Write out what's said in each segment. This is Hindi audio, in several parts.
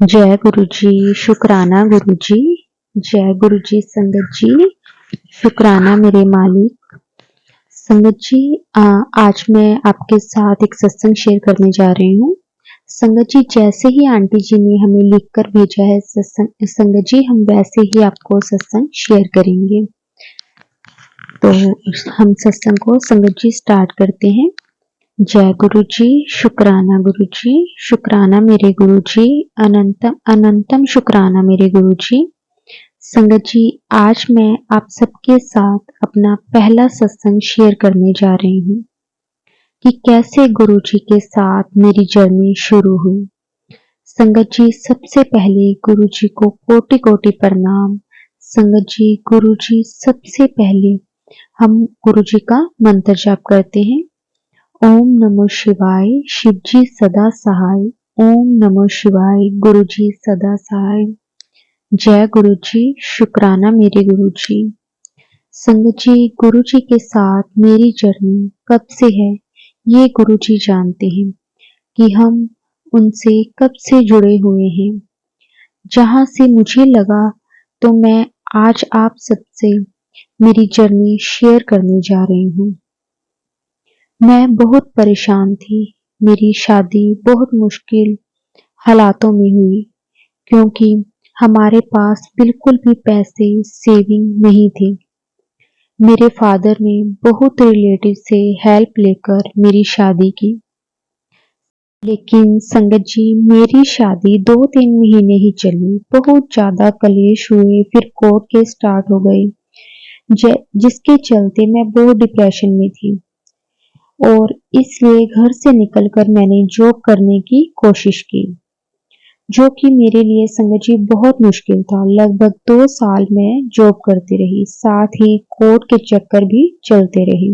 जय गुरु जी। शुक्राना गुरु जी। जय गुरु जी। संगत जी, शुक्राना मेरे मालिक। संगत जी, आज मैं आपके साथ एक सत्संग शेयर करने जा रही हूँ। संगत जी, जैसे ही आंटी जी ने हमें लिखकर भेजा है सत्संग, संगत जी हम वैसे ही आपको सत्संग शेयर करेंगे। तो हम सत्संग को संगत जी स्टार्ट करते हैं। जय गुरु जी। शुक्राना गुरु जी। शुक्राना मेरे गुरु जी। अनंतम अनंतम शुक्राना मेरे गुरु जी। संगत जी, आज मैं आप सबके साथ अपना पहला सत्संग शेयर करने जा रही हूँ कि कैसे गुरु जी के साथ मेरी जर्नी शुरू हुई। संगत जी, सबसे पहले गुरु जी को कोटि कोटि प्रणाम। संगत जी, गुरु जी सबसे पहले हम गुरु जी का मंत्र जाप करते हैं। ओम नमो शिवाय, शिव जी सदा सहाय। ओम नमो शिवाय, गुरु जी सदा सहाय। जय गुरु जी। शुक्राना मेरे गुरु जी। संगत जी, गुरु जी के साथ मेरी जर्नी कब से है ये गुरु जी जानते हैं कि हम उनसे कब से जुड़े हुए हैं। जहां से मुझे लगा तो मैं आज आप सबसे मेरी जर्नी शेयर करने जा रही हूँ। मैं बहुत परेशान थी। मेरी शादी बहुत मुश्किल हालातों में हुई क्योंकि हमारे पास बिल्कुल भी पैसे सेविंग नहीं थे। मेरे फादर ने बहुत रिलेटिव से हेल्प लेकर मेरी शादी की। लेकिन संगत जी, मेरी शादी 2-3 महीने ही चली। बहुत ज्यादा कलेश हुए, फिर कोर्ट केस स्टार्ट हो गए, जिसके चलते मैं बहुत डिप्रेशन में थी और इसलिए घर से निकलकर मैंने जॉब करने की कोशिश की, जो कि मेरे लिए संगत जी बहुत मुश्किल था। लगभग 2 साल मैं जॉब करती रही, साथ ही कोर्ट के चक्कर भी चलते रहे।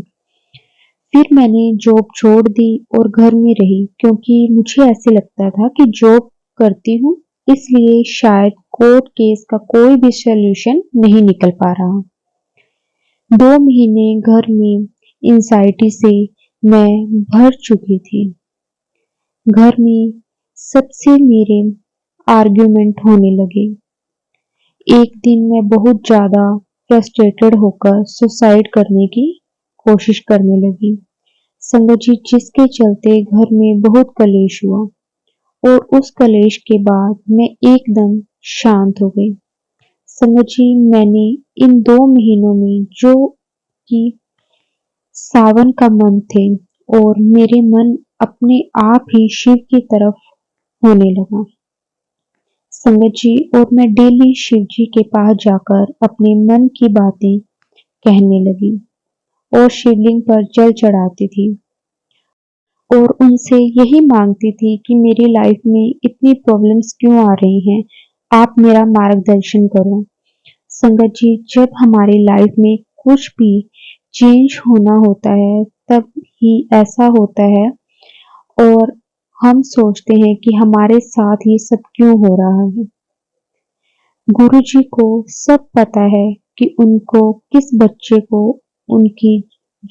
फिर मैंने जॉब छोड़ दी और घर में रही क्योंकि मुझे ऐसे लगता था कि जॉब करती हूँ इसलिए शायद कोर्ट केस का कोई भी सॉल्यूशन नहीं निकल पा रहा। 2 महीने घर में एंजाइटी से मैं भर चुकी थी। घर में सबसे मेरे आर्ग्यूमेंट होने लगे। एक दिन मैं बहुत ज्यादा फ्रस्ट्रेटेड होकर सुसाइड करने की कोशिश करने लगी। संगत जी, जिसके चलते घर में बहुत कलेश हुआ और उस कलेश के बाद मैं एकदम शांत हो गई। संगत जी, मैंने इन 2 महीनों में जो कि सावन का मंथ थे और मेरे मन अपने आप ही शिव की तरफ होने लगा। संगत जी, और मैं डेली शिव जी के पास जाकर अपने मन की बातें कहने लगी और शिवलिंग पर जल चढ़ाती थी और उनसे यही मांगती थी कि मेरी लाइफ में इतनी प्रॉब्लम्स क्यों आ रही हैं, आप मेरा मार्गदर्शन करो। संगत जी, जब हमारी लाइफ में कुछ भी चेंज होना होता है तब ही ऐसा होता है और हम सोचते हैं कि हमारे साथ ये सब क्यों हो रहा है। गुरु जी को सब पता है कि उनको किस बच्चे को उनकी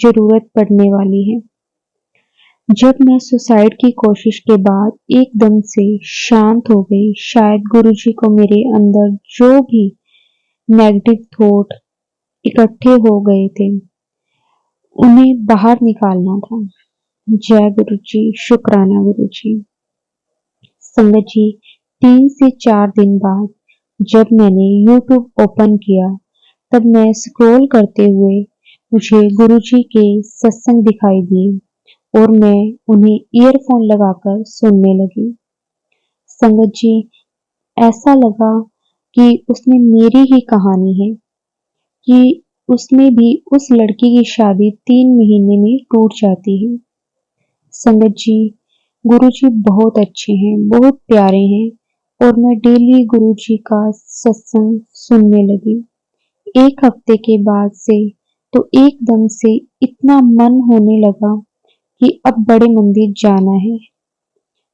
जरूरत पड़ने वाली है। जब मैं सुसाइड की कोशिश के बाद एकदम से शांत हो गई, शायद गुरु जी को मेरे अंदर जो भी नेगेटिव थॉट इकट्ठे हो गए थे उन्हें बाहर निकालना था। जय गुरु जी। शुक्राना गुरु जी। संगत जी, 3 से 4 दिन बाद जब मैंने यूट्यूब ओपन किया तब मैं स्क्रॉल करते हुए मुझे गुरु जी के सत्संग दिखाई दिए और मैं उन्हें ईयरफोन लगाकर सुनने लगी। संगत जी, ऐसा लगा कि उसमें मेरी ही कहानी है कि उसमें भी उस लड़की की शादी 3 महीने में टूट जाती है। संगत जी, गुरु जी बहुत अच्छे हैं, बहुत प्यारे हैं और मैं डेली गुरु जी का सत्संग सुनने लगी। 1 हफ्ते के बाद से तो एकदम से इतना मन होने लगा कि अब बड़े मंदिर जाना है।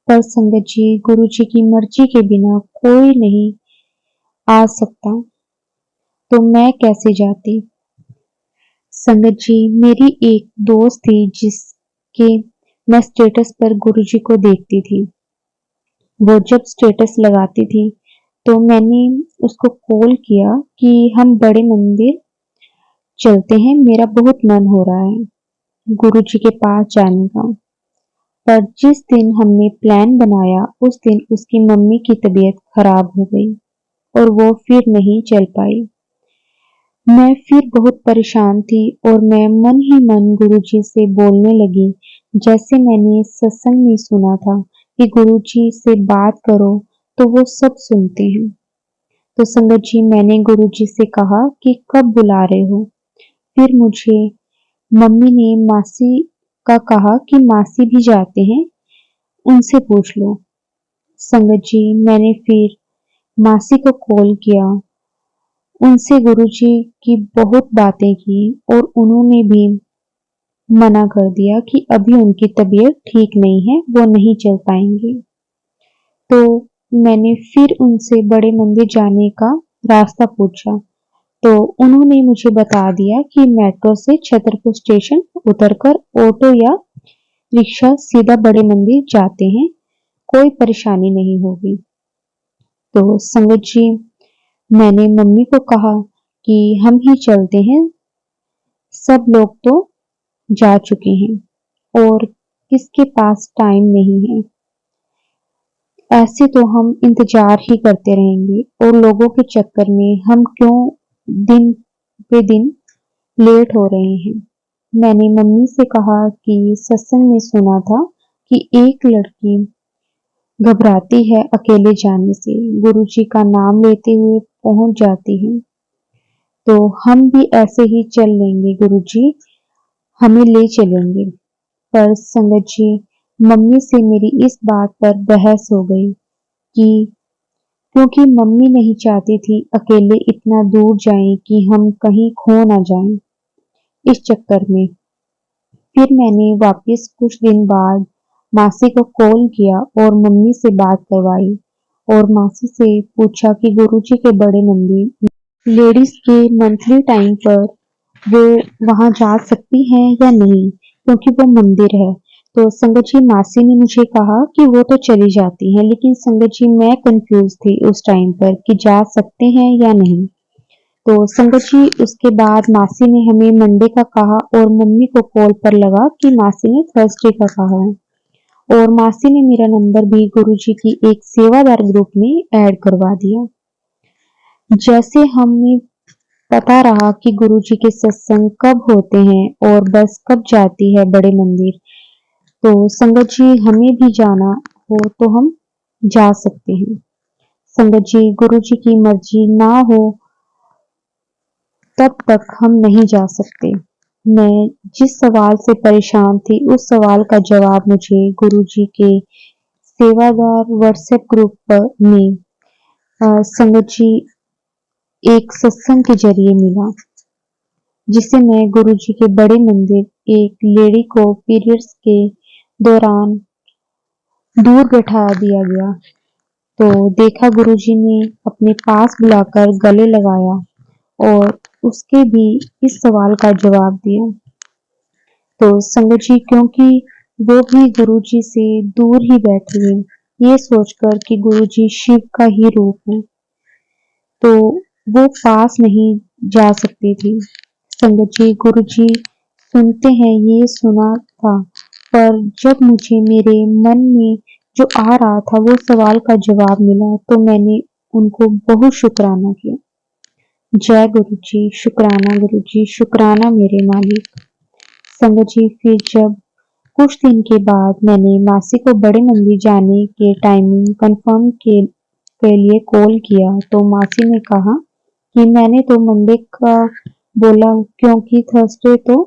पर संगत जी, गुरु जी की मर्जी के बिना कोई नहीं आ सकता, तो मैं कैसे जाती। संगत जी, मेरी एक दोस्त थी जिसके मैं स्टेटस पर गुरु जी को देखती थी। वो जब स्टेटस लगाती थी तो मैंने उसको कॉल किया कि हम बड़े मंदिर चलते हैं, मेरा बहुत मन हो रहा है गुरुजी के पास जाने का। पर जिस दिन हमने प्लान बनाया उस दिन उसकी मम्मी की तबीयत खराब हो गई और वो फिर नहीं चल पाई। मैं फिर बहुत परेशान थी और मैं मन ही मन गुरुजी से बोलने लगी, जैसे मैंने सत्संग में सुना था कि गुरुजी से बात करो तो वो सब सुनते हैं। तो संगत जी, मैंने गुरुजी से कहा कि कब बुला रहे हो। फिर मुझे मम्मी ने मासी का कहा कि मासी भी जाते हैं, उनसे पूछ लो। संगत जी, मैंने फिर मासी को कॉल किया, उनसे गुरुजी की बहुत बातें की और उन्होंने भी मना कर दिया कि अभी उनकी तबीयत ठीक नहीं है, वो नहीं चल पाएंगे। तो मैंने फिर उनसे बड़े मंदिर जाने का रास्ता पूछा तो उन्होंने मुझे बता दिया कि मेट्रो से छतरपुर स्टेशन उतरकर ऑटो या रिक्शा सीधा बड़े मंदिर जाते हैं, कोई परेशानी नहीं होगी। तो संगत जी, मैंने मम्मी को कहा कि हम ही चलते हैं, सब लोग तो जा चुके हैं और किसके पास टाइम नहीं है। ऐसे तो हम इंतजार ही करते रहेंगे और लोगों के चक्कर में हम क्यों दिन पे दिन लेट हो रहे हैं। मैंने मम्मी से कहा कि सत्संग में सुना था कि एक लड़की घबराती है अकेले जाने से, गुरुजी का नाम लेते हुए पहुंच जाती है। तो हम भी ऐसे ही चल लेंगे, गुरुजी हमें ले चलेंगे। पर संगत जी, मम्मी से मेरी इस बात पर बहस हो गई कि क्योंकि मम्मी नहीं चाहती थी अकेले इतना दूर जाएं कि हम कहीं खो ना जाएं। इस चक्कर में फिर मैंने वापस कुछ दिन बाद मासी को कॉल किया और मम्मी से बात करवाई और मासी से पूछा कि गुरुजी के बड़े मंदिर लेडीज के मंथली टाइम पर वो वहां जा सकती हैं या नहीं, क्योंकि वो मंदिर है। तो संगत जी, मासी ने मुझे कहा कि वो तो चली जाती हैं, लेकिन संगत जी मैं कंफ्यूज थी उस टाइम पर कि जा सकते हैं या नहीं। तो संगत जी, उसके बाद मासी ने हमें मंडे का कहा और मम्मी को कॉल पर लगा कि मासी ने थर्सडे का कहा है और मासी ने मेरा नंबर भी गुरुजी की एक सेवादार ग्रुप में ऐड करवा दिया। जैसे हमें पता रहा कि गुरुजी के सत्संग कब होते हैं और बस कब जाती है बड़े मंदिर, तो संगत जी हमें भी जाना हो तो हम जा सकते हैं। संगत जी, गुरुजी की मर्जी ना हो तब तक हम नहीं जा सकते। मैं जिस सवाल से परेशान थी उस सवाल का जवाब मुझे गुरुजी के सेवादार व्हाट्सएप ग्रुप पर में संगत जी एक सत्संग के जरिए मिला, जिसे मैं गुरुजी के बड़े मंदिर एक लेडी को पीरियड्स के दौरान दूर बैठा दिया गया तो देखा गुरुजी ने अपने पास बुलाकर गले लगाया और उसके भी इस सवाल का जवाब दिया। तो संगत जी, क्योंकि वो भी गुरुजी से दूर ही बैठे हैं, ये सोचकर कि गुरुजी शिव का ही रूप है, तो वो पास नहीं जा सकती थी। संगत जी, गुरुजी सुनते हैं ये सुना था, पर जब मुझे मेरे मन में जो आ रहा था वो सवाल का जवाब मिला तो मैंने उनको बहुत शुक्राना किया। जय गुरुजी, शुक्राना गुरुजी, शुक्राना मेरे मालिक। संगत जी, फिर जब कुछ दिन के बाद मैंने मासी को बड़े मंदिर जाने के टाइमिंग कंफर्म के लिए कॉल किया तो मासी ने कहा कि मैंने तो मंडे का बोला क्योंकि थर्सडे तो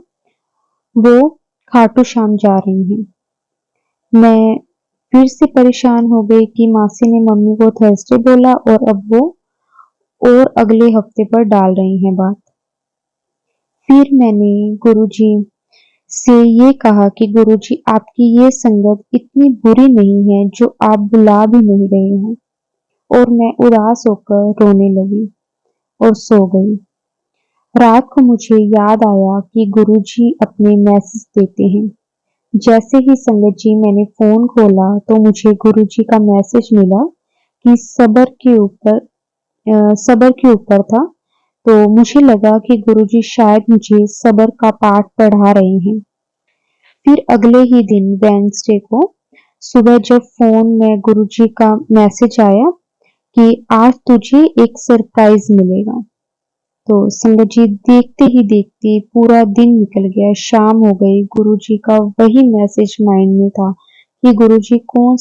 वो खाटू श्याम जा रही हैं। मैं फिर से परेशान हो गई कि मासी ने मम्मी को थर्सडे बोला और अब वो और अगले हफ्ते पर डाल रही हैं बात। फिर मैंने गुरुजी से ये कहा कि गुरुजी आपकी ये संगत इतनी बुरी नहीं है जो आप बुला भी नहीं रहे हैं, और मैं उदास होकर रोने लगी और सो गई। रात को मुझे याद आया कि गुरुजी अपने मैसेज देते हैं जैसे ही संगत जी मैंने फोन खोला तो मुझे गुरुजी का मैसेज मिला कि सबर के ऊपर था। तो मुझे लगा कि गुरुजी शायद मुझे सबर का पाठ पढ़ा रहे हैं। फिर अगले ही दिन वेडनेसडे को सुबह जब फोन में गुरुजी का मैसेज आया कि आज तुझे एक सरप्राइज मिलेगा, तो संगत जी देखते ही देखते पूरा दिन निकल गया, शाम हो गई। गुरुजी का वही मैसेज माइंड में था कि गुरुजी कौन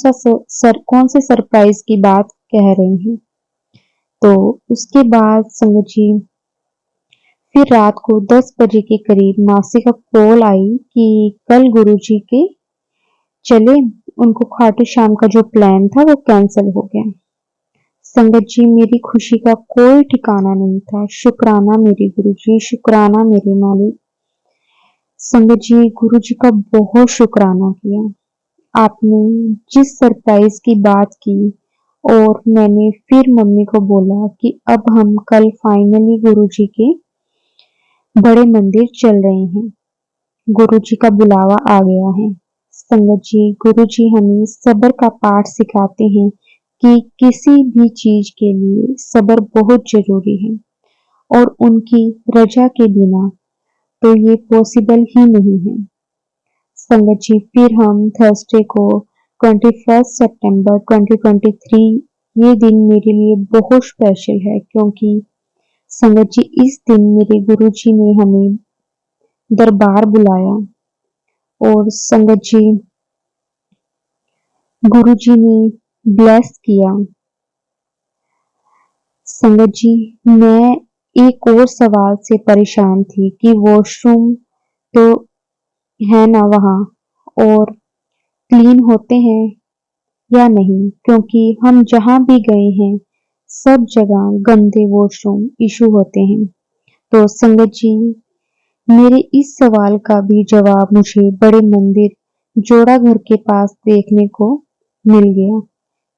से सरप्राइज की बात कह रहे हैं। तो उसके बाद संगत जी फिर रात को 10 बजे के करीब मासी का कॉल आई कि कल गुरुजी के चले, उनको खाटू श्याम का जो प्लान था वो कैंसिल हो गया। संगत जी मेरी खुशी का कोई ठिकाना नहीं था। शुक्राना मेरे गुरुजी, शुक्राना मेरे मालिक। संगत जी गुरुजी का बहुत शुक्राना किया। आपने जिस सरप्राइज की बात की और मैंने फिर मम्मी को बोला कि अब हम कल फाइनली गुरुजी के बड़े मंदिर चल रहे हैं। गुरुजी का बुलावा आ गया है। संगत जी गुरुजी हमें सब्र का पाठ सिखाते हैं कि किसी भी चीज के लिए सब्र बहुत जरूरी है और उनकी रजा के बिना तो ये पॉसिबल ही नहीं है। संगत जी फिर हम थर्सडे को 21 सितंबर 2023, ये दिन मेरे लिए बहुत स्पेशल है क्योंकि संगत जी इस दिन मेरे गुरुजी ने हमें दरबार बुलाया और संगत जी गुरुजी ने ब्लेस किया। संगत जी मैं एक और सवाल से परेशान थी कि वॉशरूम तो है ना वहाँ, और क्लीन होते हैं या नहीं, क्योंकि हम जहाँ भी गए हैं सब जगह गंदे वॉशरूम इशू होते हैं। तो संगत जी मेरे इस सवाल का भी जवाब मुझे बड़े मंदिर जोड़ा घर के पास देखने को मिल गया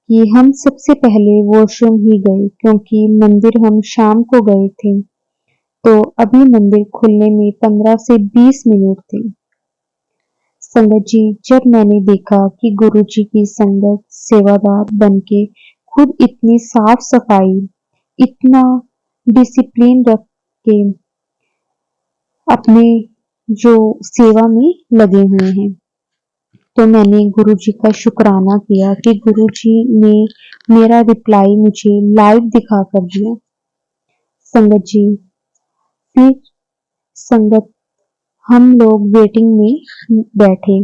कि हम सबसे पहले वॉशरूम ही गए क्योंकि मंदिर हम शाम को गए थे, तो अभी मंदिर खुलने में 15 से 20 मिनट थे। संगत जी जब मैंने देखा कि गुरुजी की संगत सेवादार बनके खुद इतनी साफ सफाई, इतना डिसिप्लिन रख के अपने जो सेवा में लगे हुए हैं, तो मैंने गुरुजी का शुक्राना किया कि गुरुजी ने मेरा रिप्लाई मुझे लाइव दिखा कर दिया। संगत जी फिर संगत हम लोग वेटिंग में बैठे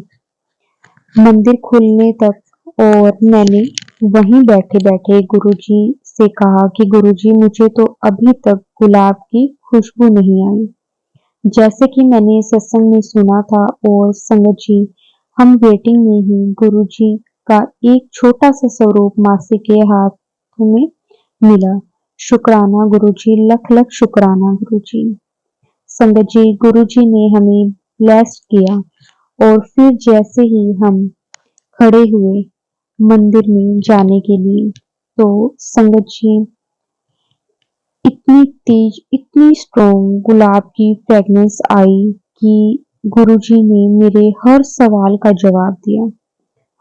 मंदिर खुलने तक, और मैंने वहीं बैठे बैठे गुरुजी से कहा कि गुरुजी मुझे तो अभी तक गुलाब की खुशबू नहीं आई, जैसे कि मैंने सत्संग में सुना था। और संगत जी हम वेटिंग में ही गुरुजी का एक छोटा सा स्वरूप मासी के हाथ में मिला। शुक्राना गुरुजी, लख लख शुक्राना गुरुजी। संगत जी गुरुजी ने हमें ब्लेस किया और फिर जैसे ही हम खड़े हुए मंदिर में जाने के लिए, तो संगत जी इतनी तेज, इतनी स्ट्रॉन्ग गुलाब की फ्रेग्रेंस आई कि गुरुजी ने मेरे हर सवाल का जवाब दिया।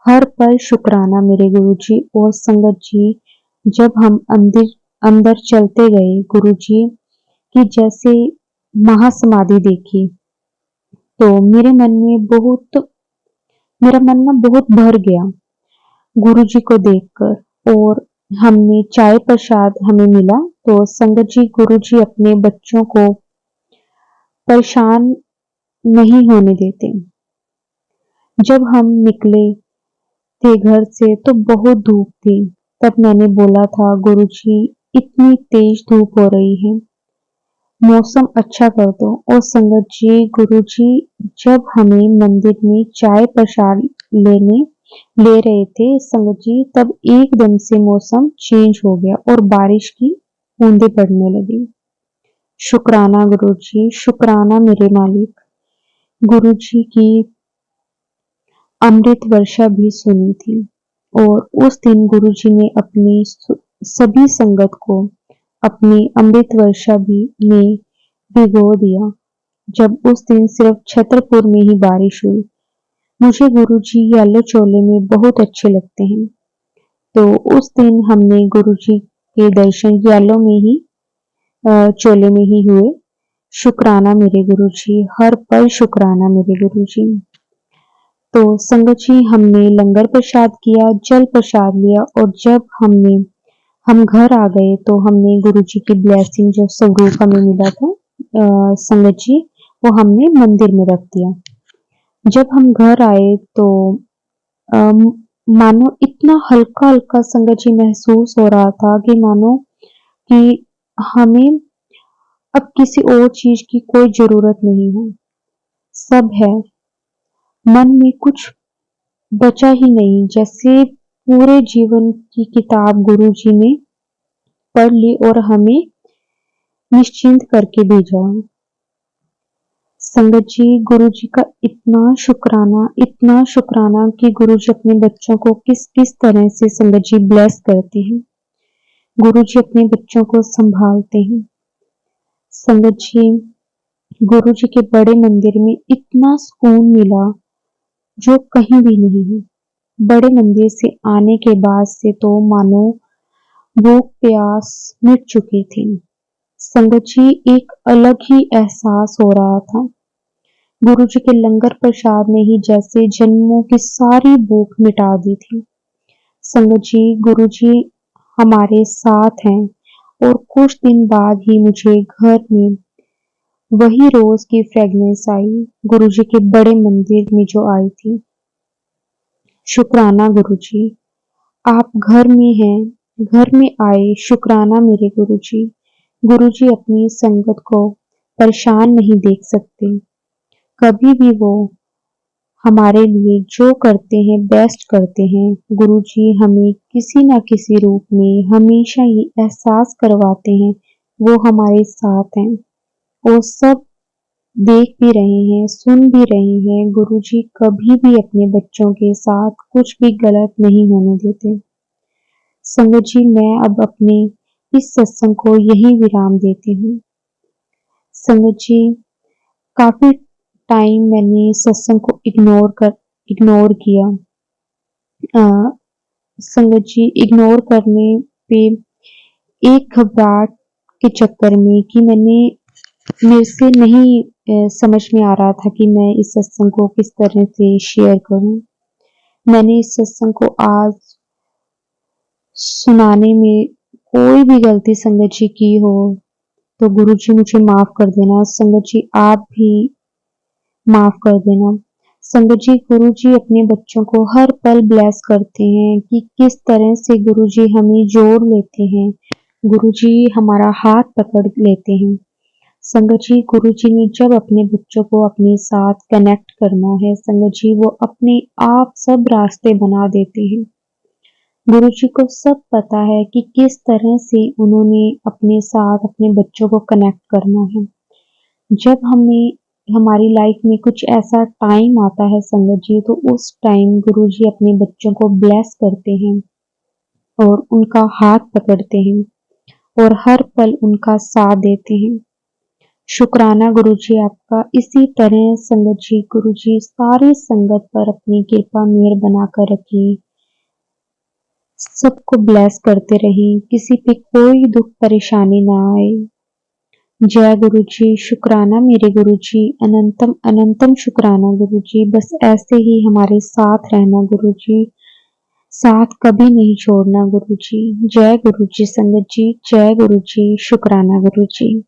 हर पल शुक्राना मेरे गुरुजी। और संगत जी जब हम अंदर अंदर चलते गए गुरुजी की जैसे महासमाधि देखी, तो मेरा मन ना बहुत भर गया गुरुजी को देखकर। और हमने चाय प्रसाद हमें मिला, तो संगत जी गुरुजी अपने बच्चों को परेशान नहीं होने देते। जब हम निकले थे घर से तो बहुत धूप थी, तब मैंने बोला था गुरुजी इतनी तेज धूप हो रही है, मौसम अच्छा कर दो। और संगत जी गुरुजी जब हमें मंदिर में चाय प्रसाद ले रहे थे संगत जी, तब एकदम से मौसम चेंज हो गया और बारिश की बूंदें पड़ने लगी। शुक्राना गुरुजी, शुक्राना मेरे मालिक। गुरुजी की अमृत वर्षा भी सुनी थी और उस दिन गुरुजी ने अपनी सभी संगत को अपनी अमृत वर्षा में भिगो दिया। जब उस दिन सिर्फ छतरपुर में ही बारिश हुई, मुझे गुरुजी येलो चोले में बहुत अच्छे लगते हैं। तो उस दिन हमने गुरुजी के दर्शन येलो में ही चोले में ही हुए। शुक्राना मेरे गुरुजी, हर पल शुक्राना मेरे गुरुजी। तो संगत जी, हमने लंगर प्रसाद किया, जल प्रसाद लिया और जब हम घर आ गए तो हमने गुरुजी की ब्लेसिंग जो स्वरूप हमें मिला था संगत जी, वो हमने मंदिर में रख दिया। जब हम घर आए तो अम, मानो इतना हल्का-हल्का संगत जी महसूस हो रहा था कि मानो कि हमें अब किसी और चीज़ की कोई ज़रूरत नहीं है, सब है। मन में कुछ बचा ही नहीं, जैसे पूरे जीवन की किताब गुरुजी ने पढ़ ली और हमें निश्चिंत करके भेजा। संगत जी, गुरुजी का इतना शुक्राना कि गुरुजी अपने बच्चों को किस-किस तरह से संगत जी ब्लेस करते हैं। गुरुजी अपने बच्चों को संभालते हैं। संगत जी, गुरुजी के बड़े मंदिर में इतना सुकून मिला जो कहीं भी नहीं है। बड़े मंदिर से आने के बाद से तो मानो भूख प्यास मिट चुकी थी। संगत जी, एक अलग ही एहसास हो रहा था। गुरुजी के लंगर प्रसाद ने ही जैसे जन्मों की सारी भूख मिटा दी थी। संगत जी, गुरुजी हमारे साथ हैं और कुछ दिन बाद ही मुझे घर में वही रोज की फ्रेगनेंस आई, गुरुजी के बड़े मंदिर में जो आई थी। शुक्राना गुरुजी, आप घर में हैं, घर में आए, शुक्राना मेरे गुरुजी। गुरुजी अपनी संगत को परेशान नहीं देख सकते। कभी भी वो हमारे लिए जो करते हैं बेस्ट करते हैं। गुरुजी हमें किसी न किसी रूप में हमेशा ये एहसास करवाते हैं वो हमारे साथ हैं। वो सब देख भी रहे हैं, सुन भी रहे हैं। गुरुजी कभी भी अपने बच्चों के साथ कुछ भी गलत नहीं होने देते। संगत जी, मैं अब अपने इस सत्संग को यही विराम देती हूँ। संगत जी, काफी टाइम मैंने सत्संग को इग्नोर किया। संगत जी, इग्नोर करने पे एक घबराहट के चक्कर में कि मेरे से नहीं समझ में आ रहा था कि मैं इस सत्संग को किस तरह से शेयर करूं। मैंने इस सत्संग को आज सुनाने में कोई भी गलती संगत जी की हो तो गुरु जी मुझे माफ कर देना। संगत जी, आप भी माफ कर देना। संगत जी, गुरु जी अपने बच्चों को हर पल ब्लेस करते हैं कि किस तरह से गुरु जी हमें जोड़ लेते हैं। गुरु जी हमारा हाथ पकड़ लेते हैं। संगत जी, गुरु जी ने जब अपने बच्चों को अपने साथ कनेक्ट करना है, संगत जी वो अपने आप सब रास्ते बना देते हैं। गुरु जी को सब पता है कि किस तरह से उन्होंने अपने साथ अपने बच्चों को कनेक्ट करना है। जब हमारी लाइफ में कुछ ऐसा टाइम आता है संगत जी, तो उस टाइम गुरु जी अपने बच्चों को ब्लेस करते हैं और उनका हाथ पकड़ते हैं और हर पल उनका साथ देते हैं। शुक्राना गुरु जी आपका। इसी तरह संगत जी, गुरु जी सारी संगत पर अपनी कृपा मेहर बनाकर रखिए, सबको ब्लेस करते रहिए, किसी पे कोई दुख परेशानी ना आए। जय गुरु जी। शुक्राना मेरे गुरु जी, अनंतम अनंतम शुक्राना गुरु जी। बस ऐसे ही हमारे साथ रहना गुरु जी, साथ कभी नहीं छोड़ना गुरु जी। जय गुरु जी संगत जी, जय गुरु जी। शुक्राना गुरु जी।